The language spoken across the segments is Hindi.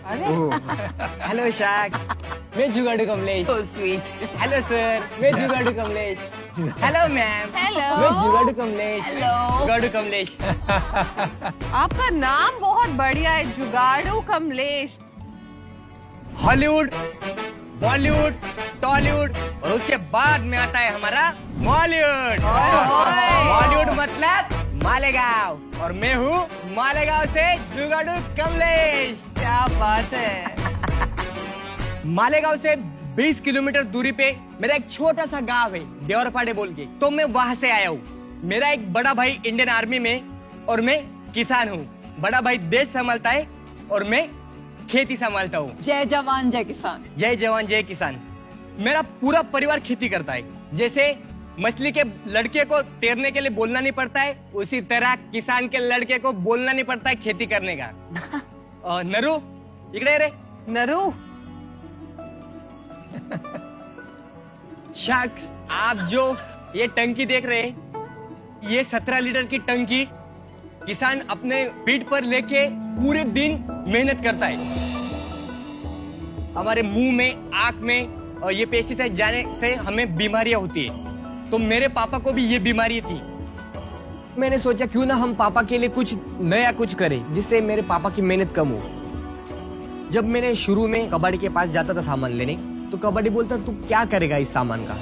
हेलो शाक, मैं जुगाड़ू Kamlesh. So sweet. Hello sir, मैं जुगाड़ू कमलेश। Hello ma'am, Hello. मैं जुगाड़ू कमलेश। Hello. जुगाड़ू कमलेश। आपका नाम बहुत बढ़िया है, जुगाड़ू कमलेश। हॉलीवुड, बॉलीवुड, टॉलीवुड और उसके बाद में आता है हमारा बॉलीवुड। बॉलीवुड मतलब मालेगांव और मैं हूँ मालेगांव से जुगाड़ू कमलेश। क्या बात है। मालेगांव से 20 किलोमीटर दूरी पे मेरा एक छोटा सा गांव है देवरपाड़े बोल के, तो मैं वहां से आया हूँ। मेरा एक बड़ा भाई इंडियन आर्मी में और मैं किसान हूँ। बड़ा भाई देश संभालता है और मैं खेती संभालता हूँ। जय जवान जय किसान। जय जवान जय किसान। मेरा पूरा परिवार खेती करता है। जैसे मछली के लड़के को तैरने के लिए बोलना नहीं पड़ता है, उसी तरह किसान के लड़के को बोलना नहीं पड़ता है खेती करने का। नरू इकड़े रे। नरू, शाक, आप जो ये टंकी देख रहे हैं, ये 17 लीटर की टंकी किसान अपने पीठ पर लेके पूरे दिन मेहनत करता है। हमारे मुंह में, आंख में और ये पेस्टिसाइड जाने से हमें बीमारियां होती है, तो मेरे पापा को भी ये बीमारी थी। मैंने सोचा क्यों ना हम पापा के लिए कुछ नया कुछ करें जिससे मेरे पापा की मेहनत कम हो। जब मैंने शुरू में कबाड़ी के पास जाता था सामान लेने, तो कबाड़ी बोलता तू क्या करेगा इस सामान का।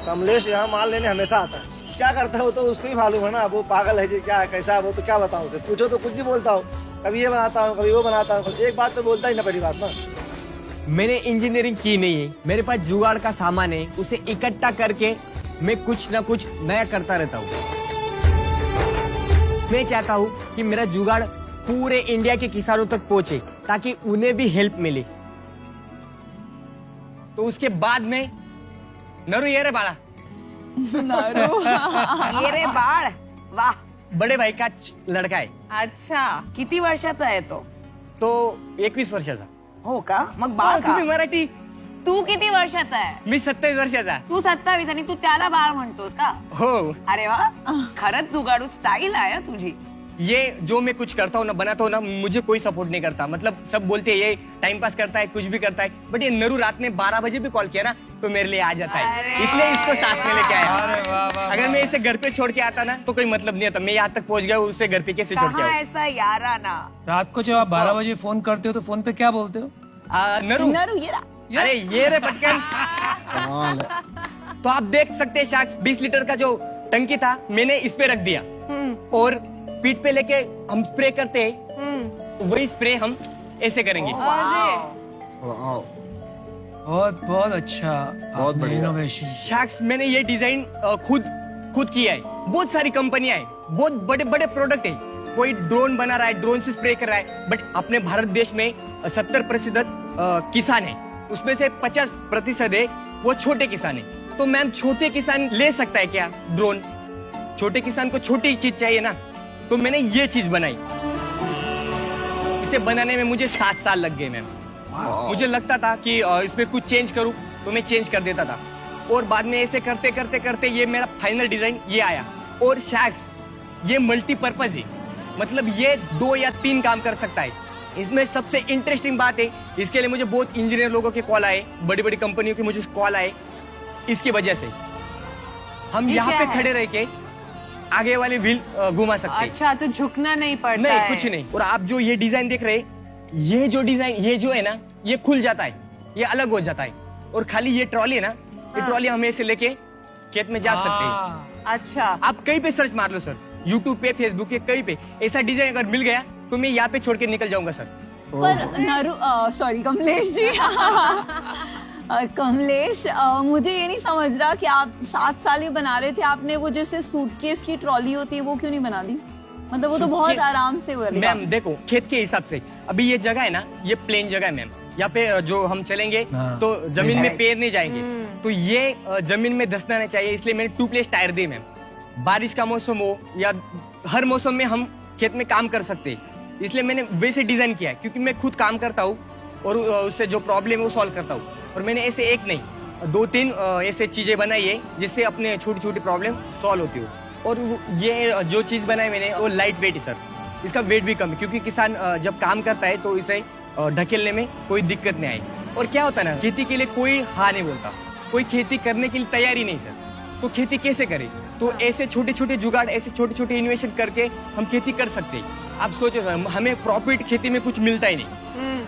कमलेश यहाँ माल लेने हमेशा आता है। क्या करता है वो तो उसको ही मालूम है ना, वो पागल है जी, क्या है कैसा है वो, तो क्या बताऊँ उसे। पूछो तो कुछ ही बोलता हूँ, कभी ये बनाता हूँ कभी वो बनाता हूँ, एक बात तो बोलता ही ना, बड़ी बात ना। मैंने इंजीनियरिंग की नहीं है, मेरे पास जुगाड़ का सामान है, उसे इकट्ठा करके मैं कुछ ना कुछ नया करता रहता हूँ। मैं चाहता हूँ कि मेरा जुगाड़ पूरे इंडिया के किसानों तक पहुंचे ताकि उन्हें भी हेल्प मिले। तो उसके बाद में नरू ये रे बाड़ा, नरू। ये रे बाळ, वाह। बड़े भाई का लड़का है। अच्छा, किती वर्षाचा आहे तो 21 वर्षाचा। हो का? मग बाळ का? तुम्ही मराठी, तू किती वर्षाचा आहे? मी 27 वर्षाचा। तू 27 आणि तू त्याला बाळ म्हणतोस का? हो, अरे वा, खरंच जुगाडू स्टाईल आहे हं तुझी. ये जो मैं कुछ करता हूँ ना, बनाता हूँ ना, मुझे कोई सपोर्ट नहीं करता। मतलब सब बोलते हैं ये टाइम पास करता है, कुछ भी करता है, बट ये नरू रात में 12 बजे भी कॉल किया ना तो मेरे लिए आ जाता है, इसलिए इसको साथ में लेके आया। अगर मैं इसे घर पे छोड़ के आता ना तो कोई मतलब नहीं आता। मैं यहाँ तक पहुँच गया, उसे घर पे कैसे छोड़ के कहाँ आऊं? ऐसा याराना। रात को जब आप 12 बजे फोन करते हो तो फोन पे क्या बोलते हो? नरू, नरू ये रहा। अरे ये रे पटकन। तो आप देख सकते हैं शायद 20 लीटर का जो टंकी था मैंने इस पे रख दिया और पीठ पे लेके हम स्प्रे करते हैं, तो वही स्प्रे हम ऐसे करेंगे। बहुत बहुत अच्छा, बहुत बढ़िया। इनोवेशन। शाक्स, मैंने ये डिजाइन खुद किया है। बहुत सारी कंपनियां हैं, बहुत बड़े बड़े प्रोडक्ट है। कोई ड्रोन बना रहा है, ड्रोन से स्प्रे कर रहा है, बट अपने भारत देश में 70% किसान है, उसमें से 50% है वो छोटे किसान है। तो मैम, छोटे किसान ले सकता है क्या ड्रोन? छोटे किसान को छोटी चीज चाहिए ना, तो मैंने ये चीज बनाई। इसे बनाने में मुझे 7 साल लग गए मैम। मुझे लगता था कि इसमें कुछ चेंज करूं, तो मैं चेंज कर देता था, और बाद में ऐसे करते करते करते ये मेरा फाइनल डिजाइन ये आया। और शायद ये मल्टीपर्पज है, मतलब ये 2 या 3 काम कर सकता है। इसमें सबसे इंटरेस्टिंग बात है, इसके लिए मुझे बहुत इंजीनियर लोगों के कॉल आए, बड़ी बड़ी कंपनियों के मुझे कॉल आए। इसकी वजह से हम यहाँ पे खड़े रह के आगे वाले व्हील घुमा सकते हैं। अच्छा, तो झुकना नहीं पड़ता नहीं, है। कुछ नहीं। और आप जो ये डिजाइन देख रहे हैं, ये जो डिजाइन, ये जो है ना, ये खुल जाता है, ये अलग हो जाता है। और खाली ये ट्रॉली है ना, ये ट्रॉली हम ऐसे लेके खेत में जा सकते हैं। अच्छा, आप कहीं पे सर्च मार लो सर, यूट्यूब पे, फेसबुक पे, कहीं पे ऐसा डिजाइन अगर मिल गया तो मैं यहाँ पे छोड़ के निकल जाऊंगा सर। पर नरू, सॉरी कमलेश जी। कमलेश, मुझे ये नहीं समझ रहा कि आप 7 साल ही बना रहे थे, आपने वो जैसे सूटकेस की ट्रॉली होती है वो क्यों नहीं बना दी? मतलब वो तो बहुत सूटकेस- आराम से बनेगा। मैम देखो, खेत के हिसाब से अभी ये जगह है ना, ये प्लेन जगह है मैम। यहाँ पे जो हम चलेंगे हाँ, तो जमीन में right. पैर नहीं जाएंगे, तो ये जमीन में धंसना नहीं चाहिए, इसलिए मैंने 2 प्लेस टायर दिए मैम। बारिश का मौसम हो या हर मौसम में हम खेत में काम कर सकते हैं, इसलिए मैंने वैसे डिजाइन किया है। क्योंकि मैं खुद काम करता हूँ और उससे जो प्रॉब्लम है वो सॉल्व करता हूँ, और मैंने ऐसे एक नहीं 2-3 ऐसे चीजें बनाई है जिससे अपने छोटी छोटी प्रॉब्लम सॉल्व होती हो। और ये जो चीज बनाई मैंने वो लाइट वेट है सर, इसका वेट भी कम है, क्योंकि किसान जब काम करता है तो इसे ढकेलने में कोई दिक्कत नहीं आई। और क्या होता है ना, खेती के लिए कोई हाँ नहीं बोलता, कोई खेती करने के लिए तैयारी नहीं सर, तो खेती कैसे करें? तो ऐसे छोटे छोटे जुगाड़, ऐसे छोटे छोटे इन्वेशन करके हम खेती कर सकते हैं। आप सोचो सर, हमें प्रॉफिट खेती में कुछ मिलता ही नहीं,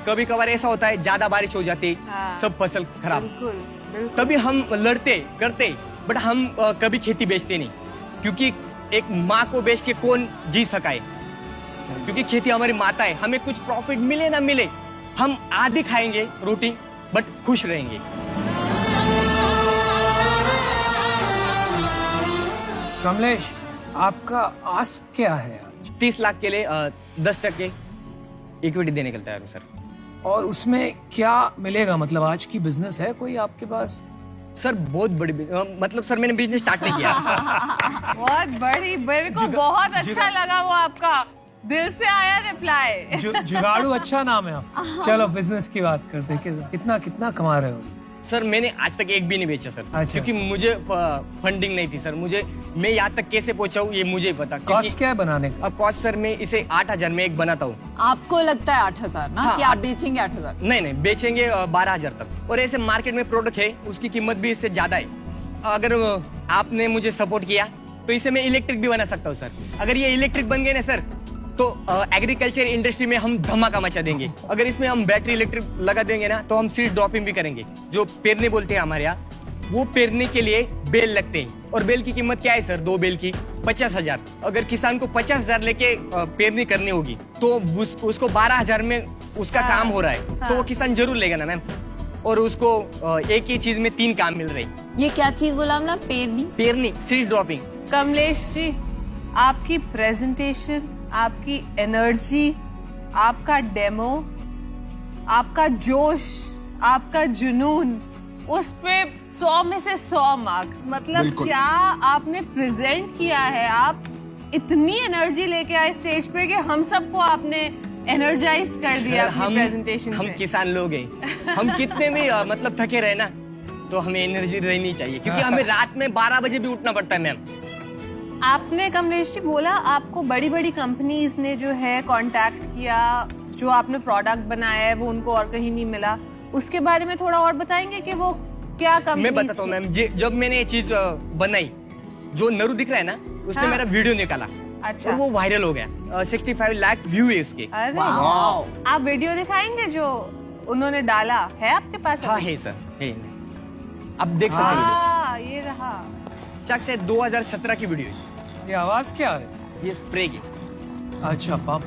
कभी कभार ऐसा होता है ज्यादा बारिश हो जाती, सब फसल खराब, बिल्कुल बिल्कुल। तभी हम लड़ते करते, बट हम कभी खेती बेचते नहीं, क्योंकि एक माँ को बेच के कौन जी सका है, क्योंकि खेती हमारी माता है। हमें कुछ प्रॉफिट मिले ना मिले, हम आधी खाएंगे रोटी बट खुश रहेंगे। कमलेश, आपका आस्क क्या है आज? 30 लाख के लिए 10% इक्विटी देने के लिए तैयार हूँ सर। और उसमें क्या मिलेगा? मतलब आज की बिजनेस है कोई आपके पास? सर बहुत बड़ी मतलब सर मैंने बिजनेस स्टार्ट नहीं किया। बहुत बड़ी, मेरे को बहुत अच्छा लगा वो आपका दिल से आया रिप्लाई। जुगाड़ू अच्छा नाम है आप। चलो बिजनेस की बात करते हैं। कितना कितना कमा रहे हो? सर मैंने आज तक एक भी नहीं बेचा सर। अच्छा। क्योंकि मुझे फंडिंग नहीं थी सर। मैं यहाँ तक कैसे पहुंचा हूँ ये मुझे ही पता। कॉस्ट क्या है बनाने का? अब कॉस्ट सर मैं इसे 8,000 में एक बनाता हूँ। आपको लगता है 8,000 ना, हाँ, कि आप बेचेंगे 8,000? नहीं बेचेंगे 12,000 तक। और ऐसे मार्केट में प्रोडक्ट है उसकी कीमत भी इससे ज्यादा है। अगर आपने मुझे सपोर्ट किया तो इसे मैं इलेक्ट्रिक भी बना सकता हूँ सर। अगर ये इलेक्ट्रिक बन गए ना सर तो एग्रीकल्चर इंडस्ट्री में हम धमाका मचा देंगे। अगर इसमें हम बैटरी इलेक्ट्रिक लगा देंगे ना तो हम सीड ड्रॉपिंग भी करेंगे। जो पेरने बोलते हैं हमारे यहाँ, वो पेरने के लिए बेल लगते हैं। और बेल की कीमत क्या है सर? 2 बेल की 50,000। अगर किसान को 50,000 लेके पेरनी करनी होगी तो उसको 12,000 में उसका काम हो रहा है, तो वो किसान जरूर लेगा ना मैम। और उसको एक ही चीज में 3 काम मिल रहे हैं। ये क्या चीज बोला हमने? पेरनी, सीड ड्रॉपिंग। कमलेश जी, आपकी प्रेजेंटेशन, आपकी एनर्जी, आपका डेमो, आपका जोश, आपका जुनून, उस पे 100 में से 100 मार्क्स। मतलब क्या आपने प्रेजेंट किया है। आप इतनी एनर्जी लेके आए स्टेज पे कि हम सबको आपने एनर्जाइज कर दिया अपनी प्रेजेंटेशन से। हम किसान लोग हैं, हम कितने भी मतलब थके रहे ना तो हमें एनर्जी रहनी चाहिए, क्योंकि हमें रात में 12 बजे भी उठना पड़ता है मैम। आपने कमलेश जी बोला आपको बड़ी बड़ी कंपनीज ने जो है कांटेक्ट किया, जो आपने प्रोडक्ट बनाया है वो उनको और कहीं नहीं मिला। उसके बारे में थोड़ा और बताएंगे कि वो क्या कंपनी? मैं बताता हूँ मैम। जब मैंने ये चीज बनाई, जो नरू दिख रहा है ना, उसने मेरा वीडियो निकाला। अच्छा। और वो वायरल हो गया। 65 लाख व्यू है उसके। अरे आप वीडियो दिखाएंगे जो उन्होंने डाला है आपके पास? हाँ है सर, है। आप देख सकते हैं। ये रहा से 2017 की वीडियो है। ये आवाज क्या है? ये स्प्रे की। अच्छा पंप।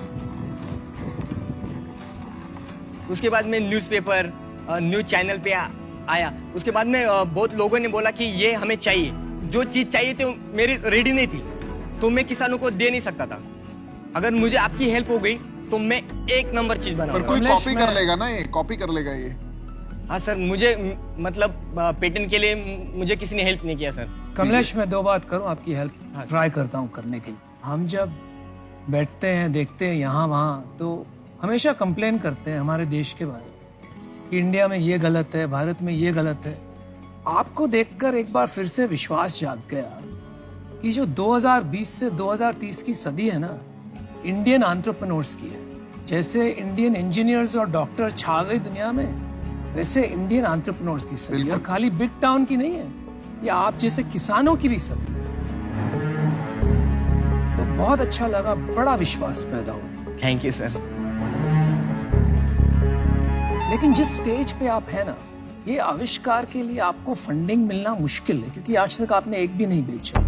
उसके बाद में न्यूज़पेपर, न्यूज चैनल पे आया। उसके बाद में बहुत लोगों ने बोला कि ये हमें चाहिए। जो चीज चाहिए थी मेरी रेडी नहीं थी, तो मैं किसानों को दे नहीं सकता था। अगर मुझे आपकी हेल्प हो गई तो मैं एक नंबर चीज बनाऊंगा। पर कोई कॉपी कर लेगा ना, ये कॉपी कर लेगा ये। हाँ सर, मुझे मतलब पेटेंट के लिए मुझे किसी ने हेल्प नहीं किया सर। कमलेश, मैं 2 बात करूं, आपकी हेल्प हाँ। ट्राई करता हूं करने के लिए। हम जब बैठते हैं, देखते हैं यहाँ वहाँ, तो हमेशा कंप्लेन करते हैं हमारे देश के बारे में कि इंडिया में ये गलत है, भारत में ये गलत है। आपको देखकर एक बार फिर से विश्वास जाग गया कि जो 2020 से 2030 की सदी है ना, इंडियन एंटरप्रेन्योर्स की है। जैसे इंडियन इंजीनियर्स और डॉक्टर छा गई दुनिया में, वैसे इंडियन एंटरप्रेन्योर्स की सदी, और खाली बिग टाउन की नहीं है, ये आप जैसे किसानों की भी सदी है। तो बहुत अच्छा लगा, बड़ा विश्वास पैदा हुआ। Thank you sir. लेकिन जिस स्टेज पे आप है ना, ये आविष्कार के लिए आपको फंडिंग मिलना मुश्किल है, क्योंकि आज तक आपने एक भी नहीं बेचा।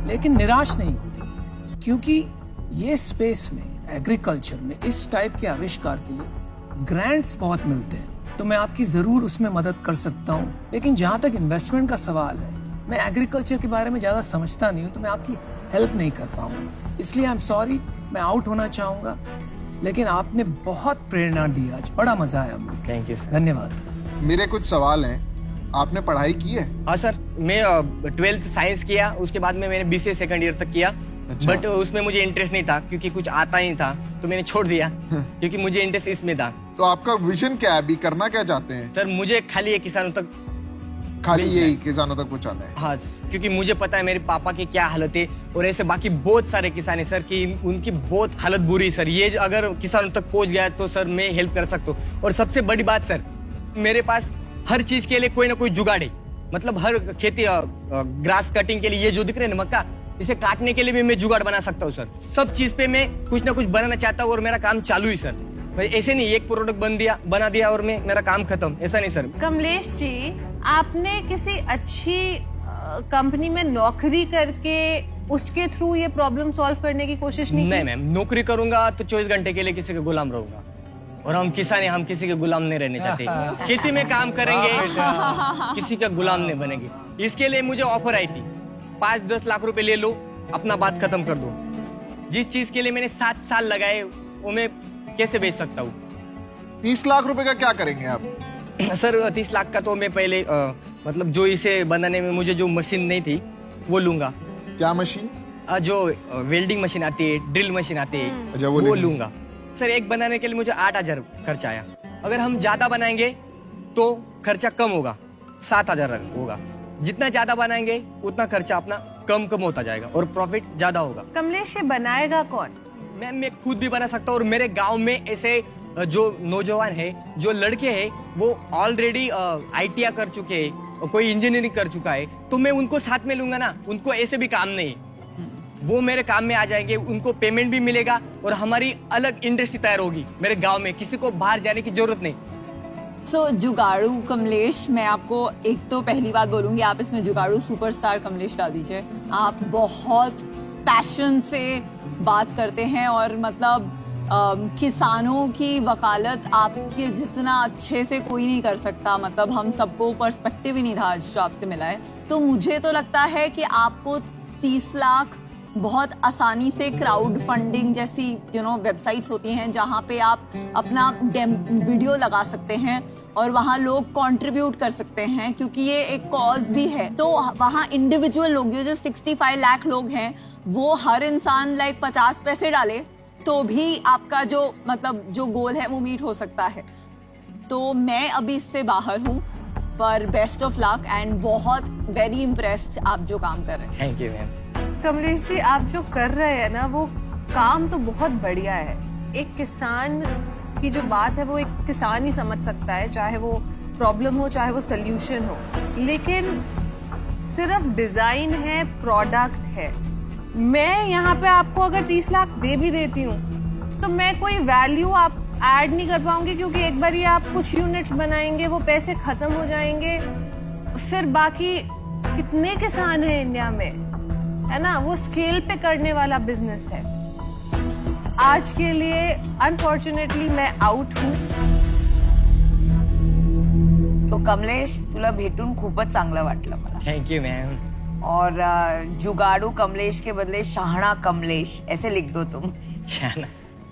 लेकिन निराश नहीं होगी, क्योंकि ये स्पेस में, एग्रीकल्चर में, इस टाइप के आविष्कार के लिए ग्रांट्स बहुत मिलते हैं। तो मैं आपकी जरूर उसमें मदद कर सकता हूँ। लेकिन जहाँ तक इन्वेस्टमेंट का सवाल है, मैं एग्रीकल्चर के बारे में ज्यादा समझता नहीं हूँ, तो मैं आपकी हेल्प नहीं कर पाऊंगा। इसलिए आई एम सॉरी, मैं आउट होना चाहूंगा। लेकिन आपने बहुत प्रेरणा दी आज, बड़ा मजा आया मुझे। Thank you sir. धन्यवाद। मेरे कुछ सवाल हैं। आपने पढ़ाई की है? हाँ सर, मैं 12th साइंस किया, उसके बाद में मैंने BCA सेकंड ईयर तक किया। अच्छा। बट उसमें मुझे इंटरेस्ट नहीं था, क्योंकि कुछ आता ही नहीं था, तो मैंने छोड़ दिया। क्योंकि मुझे इंटरेस्ट इसमें था। तो आपका विजन क्या है? अभी करना क्या चाहते हैं? सर मुझे खाली ये किसानों तक खाली यही किसानों तक पहुंचाना है। हाँ, क्योंकि मुझे पता है मेरे पापा की क्या हालत है और ऐसे बाकी बहुत सारे किसान है सर कि उनकी बहुत हालत बुरी है सर। ये अगर किसानों तक पहुंच गया तो सर मैं हेल्प कर सकता हूँ। और सबसे बड़ी बात सर, मेरे पास हर चीज के लिए कोई ना कोई जुगाड़ है। मतलब हर खेती ग्रास कटिंग के लिए ये जो दिख रहे हैं ना मक्का, इसे काटने के लिए भी मैं जुगाड़ बना सकता हूँ सर। सब चीज पे मैं कुछ ना कुछ बनाना चाहता हूँ और मेरा काम चालू ही सर। ऐसे नहीं एक प्रोडक्ट बना दिया और मेरा काम खत्म, ऐसा नहीं सर। कमलेश जी, आपने किसी अच्छी कंपनी में नौकरी करके उसके थ्रू ये प्रॉब्लम सॉल्व करने की कोशिश नहीं की? नहीं मैम, नौकरी करूंगा तो 24 घंटे के लिए किसी के गुलाम रहूंगा। और हम किसान हैं, हम किसी के गुलाम नहीं रहने चाहते। खेती में काम करेंगे, किसी का गुलाम नहीं बनेंगे। इसके लिए मुझे ऑफर आई थी, 5-10 लाख रुपए ले लो, अपना बात खत्म कर दो। जिस चीज के लिए मैंने 7 साल लगाए वो मैं कैसे बेच सकता हूँ? 30 लाख रुपए का क्या करेंगे आप? सर 30 लाख का तो मैं पहले मतलब जो इसे बनाने में मुझे जो मशीन नहीं थी वो लूंगा। क्या मशीन? जो वेल्डिंग मशीन आती है, ड्रिल मशीन आती अच्छा, है, वो वो लेंगे। लूंगा। सर एक बनाने के लिए मुझे 8,000 खर्चा आया। अगर हम ज्यादा बनाएंगे तो खर्चा कम होगा, 7,000 होगा। जितना ज्यादा बनाएंगे उतना खर्चा अपना कम होता जाएगा और प्रॉफिट ज्यादा होगा। कमलेश, ये बनाएगा कौन? मैम मैं खुद भी बना सकता हूँ और मेरे गांव में ऐसे जो नौजवान है, जो लड़के हैं, वो ऑलरेडी ITI कर चुके हैं, कोई इंजीनियरिंग कर चुका है, तो मैं उनको साथ में लूंगा ना। उनको ऐसे भी काम नहीं है, वो मेरे काम में आ जाएंगे, उनको पेमेंट भी मिलेगा और हमारी अलग इंडस्ट्री तैयार होगी मेरे गांव में। किसी को बाहर जाने की जरूरत नहीं। जुगाड़ू कमलेश, मैं आपको एक तो पहली बात बोलूंगी, आप इसमें जुगाड़ू सुपरस्टार कमलेश डाल दीजिए। आप बहुत पैशन से बात करते हैं और मतलब किसानों की वकालत आपके जितना अच्छे से कोई नहीं कर सकता। मतलब हम सबको पर्सपेक्टिव ही नहीं था आज जो आपसे मिला है। तो मुझे तो लगता है कि आपको 30 लाख बहुत आसानी से क्राउड फंडिंग जैसी वेबसाइट्स होती हैं जहां पे आप अपना वीडियो लगा सकते हैं और वहां लोग कंट्रीब्यूट कर सकते हैं, क्योंकि ये एक कॉज भी है। तो वहां इंडिविजुअल लोग जो 65 लाख लोग हैं, वो हर इंसान लाइक 50 पैसे डाले तो भी आपका जो मतलब जो गोल है वो मीट हो सकता है। तो मैं अभी इससे बाहर हूँ, पर बेस्ट ऑफ लक एंड बहुत वेरी इम्प्रेस्ड आप जो काम कर रहे हैं। Thank you ma'am. Kamlesh ji, आप जो कर रहे हैं ना, वो काम तो बहुत बढ़िया है। एक किसान की जो बात है वो एक किसान ही समझ सकता है, चाहे वो प्रॉब्लम हो चाहे वो सोल्यूशन हो। लेकिन सिर्फ डिजाइन है, प्रोडक्ट है। मैं यहाँ पे आपको अगर 30 लाख दे भी देती हूँ तो मैं कोई वैल्यू आप ऐड नहीं कर पाऊंगी, क्योंकि एक बार ये आप कुछ यूनिट्स बनाएंगे, वो पैसे खत्म हो जाएंगे। फिर बाकी कितने किसान हैं इंडिया में, है ना? वो स्केल पे करने वाला बिजनेस है। आज के लिए अनफॉर्चुनेटली मैं आउट हूँ। तो कमलेश, तुला भेटून खूपच चांगलं वाटलं मला। Thank you ma'am. और जुगाड़ू कमलेश के बदले शाहना कमलेश ऐसे लिख दो तुम।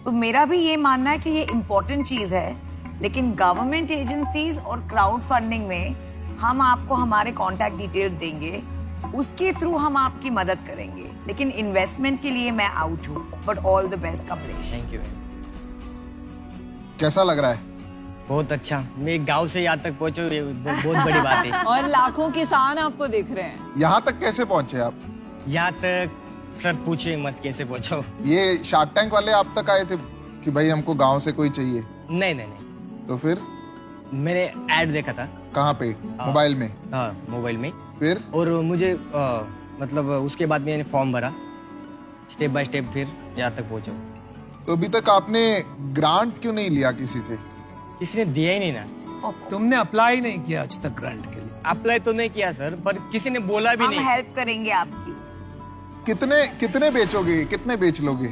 तो मेरा भी ये मानना है कि ये इम्पोर्टेंट चीज है, लेकिन गवर्नमेंट एजेंसीज और क्राउड फंडिंग में हम आपको हमारे कॉन्टैक्ट डिटेल्स देंगे, उसके थ्रू हम आपकी मदद करेंगे। लेकिन इन्वेस्टमेंट के लिए मैं आउट हूँ। But all the best Kamlesh. Thank you. कैसा लग रहा है? बहुत अच्छा। मैं गांव से यहाँ तक पहुँचे, ये बहुत बड़ी बात है। और लाखों किसान आपको देख रहे हैं। यहाँ तक कैसे पहुंचे आप? यहाँ तक सर पूछे मत कैसे पहुँचो। ये शार्क टैंक वाले आप तक आए थे कि भाई हमको गांव से कोई चाहिए? नहीं। तो फिर मैंने ऐड देखा था। कहाँ पे? मोबाइल में? हाँ, मोबाइल में। फिर? और मुझे मतलब उसके बाद मैंने फॉर्म भरा, स्टेप बाय स्टेप फिर यहाँ तक पहुँचा। तो अभी तक आपने ग्रांट क्यों नहीं लिया किसी से? किसी ने दिया ही नहीं ना। तुमने अप्लाई नहीं किया आज तक ग्रांट के लिए? अप्लाई तो नहीं किया सर, पर किसी ने बोला भी हम नहीं। हेल्प करेंगे आपकी। कितने बेचोगे? कितने बेच लोगे?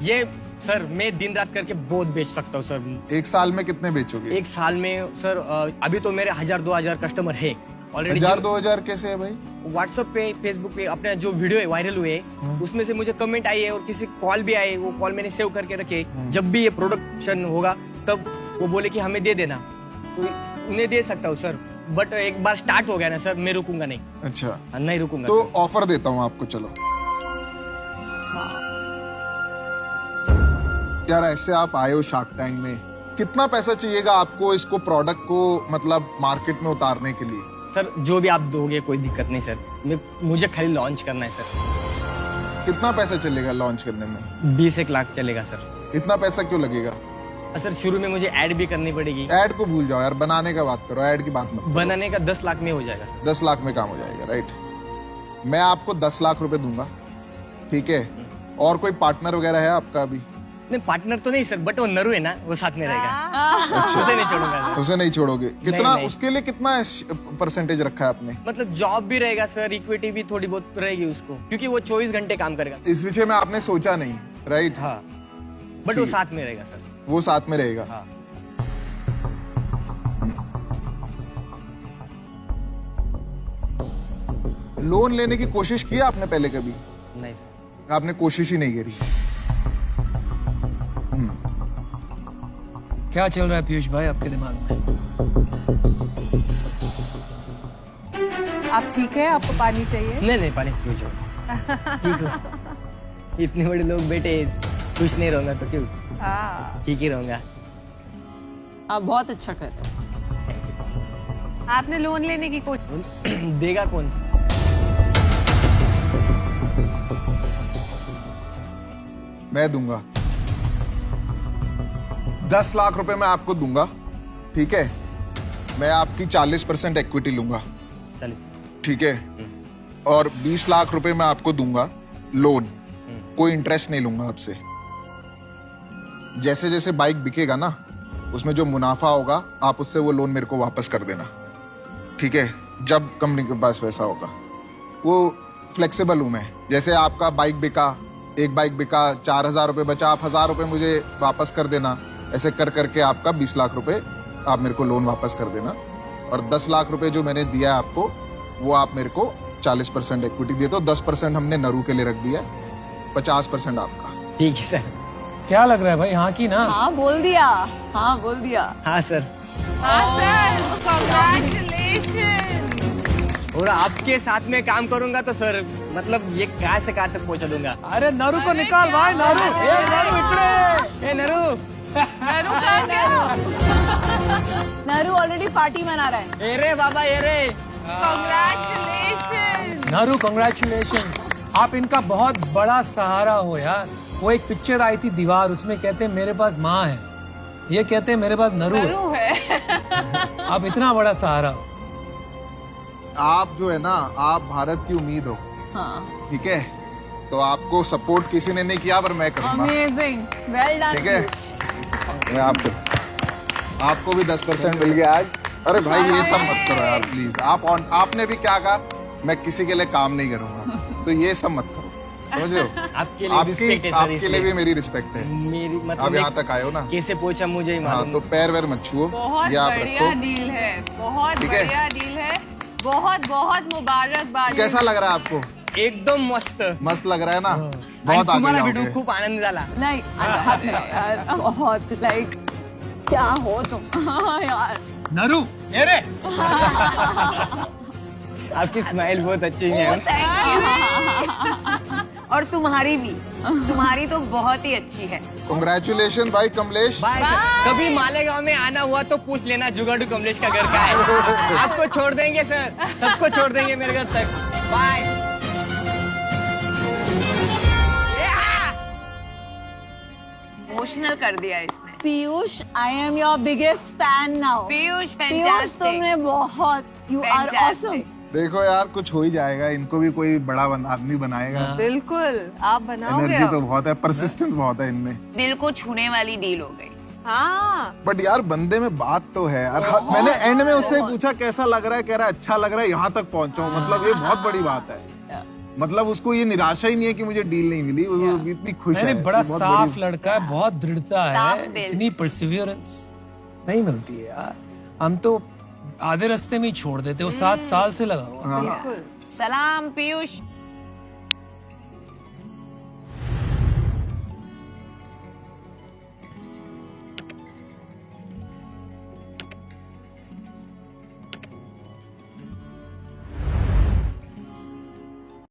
ये सर मैं दिन रात करके बहुत बेच सकता हूँ सर। एक साल में कितने बेचोगे? एक साल में सर अभी तो मेरे 1000-2000 कस्टमर है ऑलरेडी। 1000-2000 कैसे है भाई? व्हाट्सएप पे, फेसबुक पे अपने जो वीडियो है वायरल हुए, उसमें से मुझे कमेंट आई है और किसी कॉल भी आए। वो कॉल मैंने सेव करके रखे। जब भी ये प्रोडक्शन होगा तब वो बोले कि हमें दे देना, तो उन्हें दे सकता हूँ सर। बट एक बार स्टार्ट हो गया ना सर, मैं रुकूंगा नहीं। अच्छा, नहीं रुकूंगा। तो ऑफर देता हूँ आपको, चलो। यार ऐसे आप आए हो शार्क टैंक में, कितना पैसा चाहिएगा आपको इसको प्रोडक्ट को मतलब मार्केट में उतारने के लिए? सर जो भी आप दोगे कोई दिक्कत नहीं सर, मुझे खाली लॉन्च करना है सर। कितना पैसा चलेगा लॉन्च करने में? 20-1 लाख चलेगा सर। इतना पैसा क्यों लगेगा? सर शुरू में मुझे ऐड भी करनी पड़ेगी। ऐड को भूल जाओ यार, बनाने का बात करो, ऐड की बात मत करो। बनाने का 10 लाख में हो जाएगा सर। 10 लाख में काम हो जाएगा, राइट। मैं आपको 10 लाख रुपए दूंगा, ठीक है। और कोई पार्टनर वगैरह है आपका अभी? नहीं पार्टनर तो नहीं सर, बट वो नरू है ना, वो साथ में रहेगा। उसे नहीं छोड़ूंगा सर। उसे नहीं छोड़ोगे? कितना नहीं। उसके लिए कितना परसेंटेज रखा है आपने? मतलब जॉब भी रहेगा सर, इक्विटी भी थोड़ी बहुत रहेगी उसको, क्योंकि वो 24 घंटे काम करेगा। इस विषय में आपने सोचा नहीं, राइट? हाँ, बट वो ठीक। साथ में रहेगा सर। वो साथ में रहेगा। हाँ। लोन लेने की कोशिश की आपने पहले कभी? नहीं सर। आपने कोशिश ही नहीं करी। क्या चल रहा है पीयूष भाई आपके दिमाग में? आप ठीक है? आपको पानी चाहिए? नहीं पानी पूछो। ठीक हो। इतने बड़े लोग बेटे, खुश नहीं रहूंगा तो क्यों? हाँ। ठीक ही रहूंगा। आप बहुत अच्छा कर रहे हो। आपने लोन लेने की कोशिश? देगा कौन? मैं दूंगा 10 लाख रुपए मैं आपको दूंगा, ठीक है। मैं आपकी 40% इक्विटी लूंगा, चलिए। ठीक है। और 20 लाख रुपए मैं आपको दूंगा लोन, कोई इंटरेस्ट नहीं लूंगा आपसे। जैसे जैसे बाइक बिकेगा ना, उसमें जो मुनाफा होगा आप उससे वो लोन मेरे को वापस कर देना, ठीक है। जब कंपनी के पास पैसा होगा, वो फ्लेक्सिबल हूं मैं। जैसे आपका बाइक बिका, एक बाइक बिका, 4,000 रुपए बचा, आप 1,000 रुपए मुझे वापस कर देना। ऐसे कर करके आपका 20 लाख रुपए आप मेरे को लोन वापस कर देना। और 10 लाख रुपए जो मैंने दिया आपको, वो आप मेरे को 40% इक्विटी दे दो। 10% हमने नरू के लिए रख दिया, 50% आपका। ठीक है सर। क्या लग रहा है भाई, हाँ की ना? हाँ बोल दिया, हाँ बोल दिया। हाँ सर। हाँ सर, congratulations। और आपके साथ में काम करूंगा तो सर मतलब ये कहाँ से कहाँ तक पहुंचा दूंगा। अरे नरू को निकाल भाई, नरू। ए नरू इकडे। ए नरू, नरू कहाँ गया? नरू ऑलरेडी पार्टी मना रहा है। ए रे बाबा, ए रे। Congratulations। नरू कांग्रेचुलेशन, आप इनका बहुत बड़ा सहारा हो यार। वो एक पिक्चर आई थी दीवार, उसमें कहते हैं मेरे पास माँ है, ये कहते हैं मेरे पास नरू है। नरू है। आप इतना बड़ा सहारा हो। आप जो है ना, आप भारत की उम्मीद हो, हाँ। ठीक है। तो आपको सपोर्ट किसी ने नहीं किया, पर मैं करूंगा, अमेजिंग, वेल डन। ठीक है। मैं आपको भी 10% मिल गया आज। अरे भाई ये सब मत करो यार प्लीज। आपने भी क्या कहा, मैं किसी के लिए काम नहीं करूंगा, तो ये सब मत करो, समझ रहे हो? आपके लिए रिस्पेक्ट है सर, आपके लिए भी मेरी रिस्पेक्ट है। मेरी मतलब आप यहाँ तक आए हो ना, कैसे पहुंचा मुझे ही हाँ, मालूम। तो पैर वैर मत छुओ, बहुत ये आप बढ़िया रखो। डील है, बहुत ठीक है? बढ़िया डील है। बहुत बहुत मुबारकबाद। कैसा लग रहा है आपको? एकदम मस्त। मस्त लग रहा है ना? आणि बहुत आगे तुम्हाला जाओगे। भेटून खूप आनंद झाला। नहीं हाथ मिलाओ यार, बहुत लाइक क्या हो तुम। हाँ यार। नरू, ए रे। आपकी स्माइल बहुत अच्छी है। और तुम्हारी भी, तुम्हारी तो बहुत ही अच्छी है। कांग्रेचुलेशन भाई कमलेश। Bye sir. कभी मालेगांव में आना हुआ तो पूछ लेना, जुगाड़ू कमलेश का घर का है। आपको छोड़ देंगे सर, सबको छोड़ देंगे मेरे घर तक। बाय। इमोशनल कर दिया इसने। Piyush, I am your biggest fan now. Piyush Piyush fantastic. तुमने बहुत, यू आर ऑसम। देखो यार, कुछ हो ही जाएगा, इनको भी कोई बड़ा आदमी बनाएगा। बिल्कुल, आप बनाओगे। एनर्जी तो अब। बहुत है, परसिस्टेंस बहुत है इनमें। दिल को छूने वाली डील हो गई। हाँ। बट यार बंदे में बात तो है यार। मैंने एंड में उससे पूछा कैसा लग रहा है, कह रहा है अच्छा लग रहा है, यहाँ तक पहुंचा हूँ। मतलब ये बहुत बड़ी बात है। मतलब उसको ये निराशा ही नहीं है कि मुझे डील नहीं मिली, वो इतनी खुश है। नहीं, बड़ा बहुत साफ बड़ी- लड़का है, बहुत दृढ़ता साफ है। दिल। इतनी परसिवियरेंस नहीं मिलती है यार। हम तो आधे रास्ते में ही छोड़ देते, वो 7 साल से लगा हुआ। बिल्कुल। सलाम पीयूष।